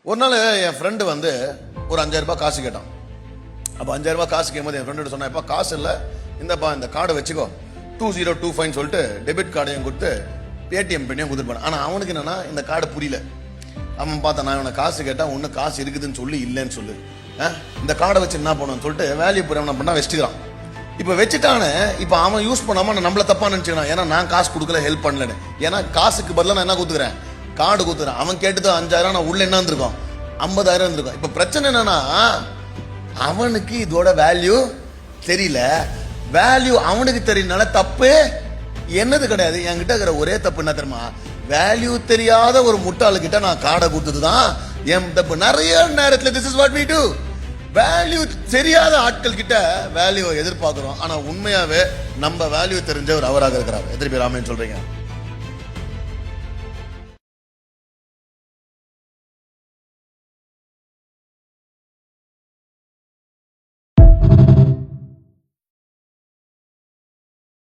ஒரு நாள் என் ஃப்ரெண்டு வந்து ஒரு 5000 ரூபாய் காசு கேட்டான். அப்போ 5000 ரூபாய் காசு கேட்கும்போது என் ஃப்ரெண்டு சொன்னா, எப்பா காசு இல்லை, இந்தப்பா இந்த கார்டை வச்சுக்கோ 2025 சொல்லிட்டு டெபிட் கார்டையும் கொடுத்து பேடிஎம் பண்ணியும் கொடுத்துருப்பான். ஆனால் அவனுக்கு என்னன்னா இந்த கார்டு புரியல. அவன் பார்த்தா நான் இவனை காசு கேட்டால் ஒன்று காசு இருக்குதுன்னு சொல்லி இல்லைன்னு சொல்லு, இந்த கார்டை வச்சு என்ன பண்ணுன்னு சொல்லிட்டு வேல்யூ புரிய என்ன பண்ணா வச்சுக்கிறான். இப்போ வச்சுட்டானே, இப்போ அவன் யூஸ் பண்ணாம நம்மள தப்பா நினைச்சுக்கிறான். ஏன்னா நான் காசு கொடுக்கல, ஹெல்ப் பண்ணலன்னு. ஏன்னா காசுக்கு பதிலாக நான் என்ன கொடுத்துக்கிறேன், கார்டு கொடுத்துறேன். அவன் கேட்டது 5000, நான் உள்ள என்ன இருந்திருக்கும் 50,000 இருந்திருக்கும். இப்போ பிரச்சனை என்னன்னா அவனுக்கு இதோட வேல்யூ தெரியல. வேல்யூ அவனுக்கு தெரியனால தப்பு என்னது கிடையாது. என்கிட்ட இருக்கிற ஒரே தப்பு என்ன தெரியுமா, வேல்யூ தெரியாத ஒரு முட்டாளுக்கிட்ட நான் கார்டை கொடுத்ததுதான் என் தப்பு. நிறைய நேரத்தில் this is what we do. Value தெரியாத ஆட்கள் கிட்ட வேல்யூ எதிர்பார்க்கிறோம். ஆனா உண்மையாவே நம்ம வேல்யூ தெரிஞ்சவர் அவராக இருக்கிறார். எதிர்ப்பு ராமன் சொல்றீங்க.